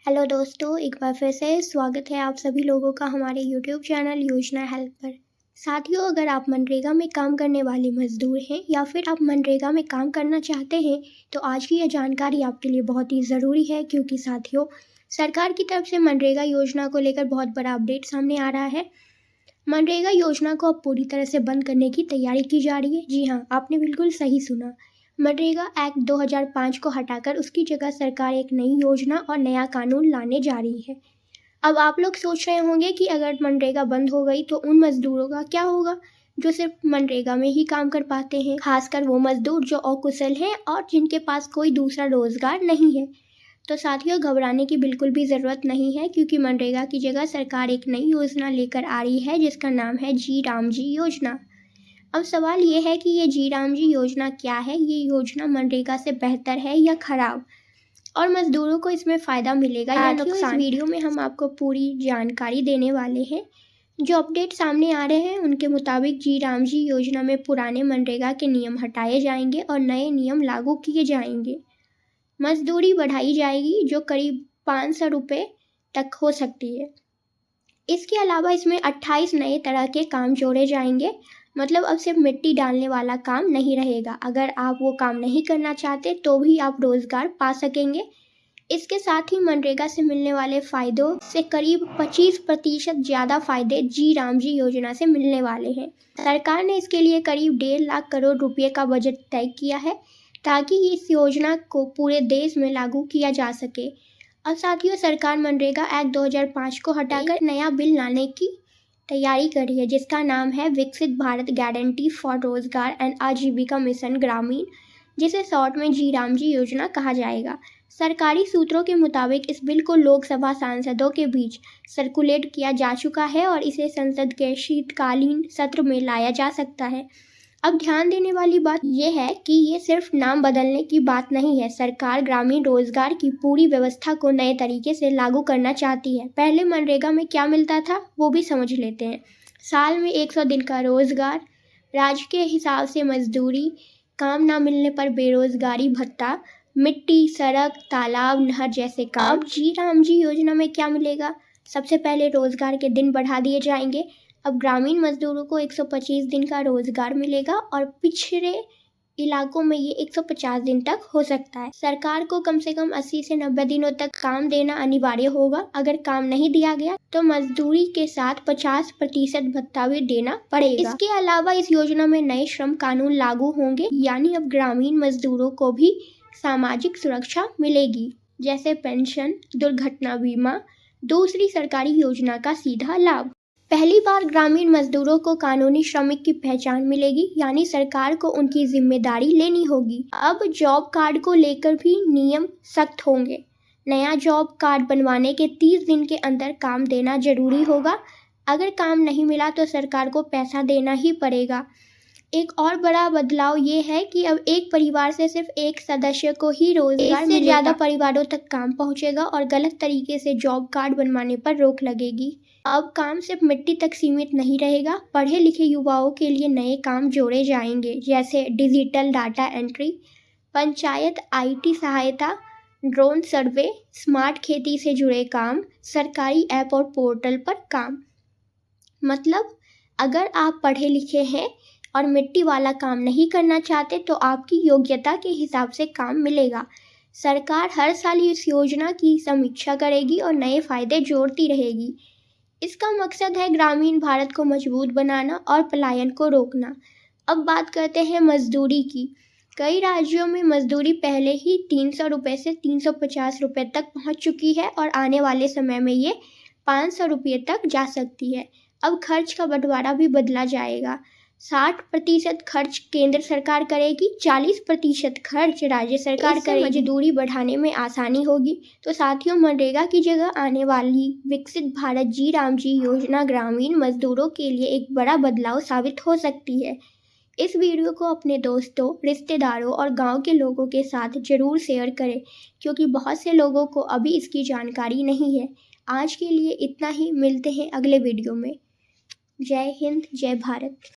Hello दोस्तों, एक बार फिर से स्वागत है आप सभी लोगों का हमारे यूट्यूब चैनल योजना हेल्प पर। साथियों, अगर आप मनरेगा में काम करने वाले मजदूर हैं या फिर आप मनरेगा में काम करना चाहते हैं तो आज की यह जानकारी आपके लिए बहुत ही ज़रूरी है, क्योंकि साथियों सरकार की तरफ से मनरेगा योजना को लेकर बहुत बड़ा अपडेट सामने आ रहा है। मनरेगा योजना को अब पूरी तरह से बंद करने की तैयारी की जा रही है। जी हाँ, आपने बिल्कुल सही सुना। मनरेगा एक्ट 2005 को हटाकर उसकी जगह सरकार एक नई योजना और नया कानून लाने जा रही है। अब आप लोग सोच रहे होंगे कि अगर मनरेगा बंद हो गई तो उन मजदूरों का क्या होगा जो सिर्फ मनरेगा में ही काम कर पाते हैं, खासकर वो मजदूर जो अकुशल हैं और जिनके पास कोई दूसरा रोजगार नहीं है। तो साथियों, घबराने की बिल्कुल भी ज़रूरत नहीं है, क्योंकि मनरेगा की जगह सरकार एक नई योजना लेकर आ रही है जिसका नाम है जी राम जी योजना। अब सवाल ये है कि ये जी राम जी योजना क्या है, ये योजना मनरेगा से बेहतर है या खराब, और मजदूरों को इसमें फ़ायदा मिलेगा या नुकसान। इस वीडियो में हम आपको पूरी जानकारी देने वाले हैं। जो अपडेट सामने आ रहे हैं उनके मुताबिक जी राम जी योजना में पुराने मनरेगा के नियम हटाए जाएंगे और नए नियम लागू किए जाएंगे। मजदूरी बढ़ाई जाएगी जो करीब 500 रुपये तक हो सकती है। इसके अलावा इसमें 28 नए तरह के काम जोड़े जाएंगे। मतलब अब सिर्फ मिट्टी डालने वाला काम नहीं रहेगा। अगर आप वो काम नहीं करना चाहते तो भी आप रोजगार पा सकेंगे। इसके साथ ही मनरेगा से मिलने वाले फायदों से करीब 25% ज़्यादा फायदे जी राम जी योजना से मिलने वाले हैं। सरकार ने इसके लिए करीब 1.5 लाख करोड़ रुपये का बजट तय किया है ताकि इस योजना को पूरे देश में लागू किया जा सके। अब साथियों, सरकार मनरेगा एक्ट 2005 को हटाकर नया बिल लाने की तैयारी कर रही है जिसका नाम है विकसित भारत गारंटी फॉर रोजगार एंड आजीविका मिशन ग्रामीण, जिसे शॉर्ट में जी राम जी योजना कहा जाएगा। सरकारी सूत्रों के मुताबिक इस बिल को लोकसभा सांसदों के बीच सर्कुलेट किया जा चुका है और इसे संसद के शीतकालीन सत्र में लाया जा सकता है। अब ध्यान देने वाली बात यह है कि ये सिर्फ नाम बदलने की बात नहीं है। सरकार ग्रामीण रोजगार की पूरी व्यवस्था को नए तरीके से लागू करना चाहती है। पहले मनरेगा में क्या मिलता था वो भी समझ लेते हैं। साल में 100 दिन का रोजगार, राज्य के हिसाब से मजदूरी, काम ना मिलने पर बेरोजगारी भत्ता, मिट्टी, सड़क, तालाब, नहर जैसे काम। अब जी राम जी योजना में क्या मिलेगा? सबसे पहले रोजगार के दिन बढ़ा दिए जाएंगे। अब ग्रामीण मजदूरों को 125 दिन का रोजगार मिलेगा और पिछड़े इलाकों में ये 150 दिन तक हो सकता है। सरकार को कम से कम 80 से 90 दिनों तक काम देना अनिवार्य होगा। अगर काम नहीं दिया गया तो मजदूरी के साथ 50% भत्ता भी देना पड़ेगा। इसके अलावा इस योजना में नए श्रम कानून लागू होंगे, यानी अब ग्रामीण मजदूरों को भी सामाजिक सुरक्षा मिलेगी, जैसे पेंशन, दुर्घटना बीमा, दूसरी सरकारी योजना का सीधा लाभ। पहली बार ग्रामीण मजदूरों को कानूनी श्रमिक की पहचान मिलेगी, यानी सरकार को उनकी जिम्मेदारी लेनी होगी। अब जॉब कार्ड को लेकर भी नियम सख्त होंगे। नया जॉब कार्ड बनवाने के 30 दिन के अंदर काम देना जरूरी होगा। अगर काम नहीं मिला तो सरकार को पैसा देना ही पड़ेगा। एक और बड़ा बदलाव ये है कि अब एक परिवार से सिर्फ एक सदस्य को ही रोजगार मिलेगा। ज़्यादा परिवारों तक काम पहुंचेगा और गलत तरीके से जॉब कार्ड बनवाने पर रोक लगेगी। अब काम सिर्फ मिट्टी तक सीमित नहीं रहेगा। पढ़े लिखे युवाओं के लिए नए काम जोड़े जाएंगे, जैसे digital data entry, panchayat IT सहायता, ड्रोन सर्वे, स्मार्ट खेती से जुड़े काम, सरकारी ऐप और पोर्टल पर काम। मतलब अगर आप पढ़े लिखे हैं और मिट्टी वाला काम नहीं करना चाहते तो आपकी योग्यता के हिसाब से काम मिलेगा। सरकार हर साल इस योजना की समीक्षा करेगी और नए फायदे जोड़ती रहेगी। इसका मकसद है ग्रामीण भारत को मजबूत बनाना और पलायन को रोकना। अब बात करते हैं मजदूरी की। कई राज्यों में मजदूरी पहले ही 300 रुपये से 350 रुपये तक पहुंच चुकी है और आने वाले समय में ये 500 रुपये तक जा सकती है। अब खर्च का बंटवारा भी बदला जाएगा। 60% खर्च केंद्र सरकार करेगी, 40% खर्च राज्य सरकार करेगी। मजदूरी बढ़ाने में आसानी होगी। तो साथियों, मनरेगा की जगह आने वाली विकसित भारत जी राम जी योजना ग्रामीण मजदूरों के लिए एक बड़ा बदलाव साबित हो सकती है। इस वीडियो को अपने दोस्तों, रिश्तेदारों और गांव के लोगों के साथ जरूर शेयर करें, क्योंकि बहुत से लोगों को अभी इसकी जानकारी नहीं है। आज के लिए इतना ही। मिलते हैं अगले वीडियो में। जय हिंद, जय भारत।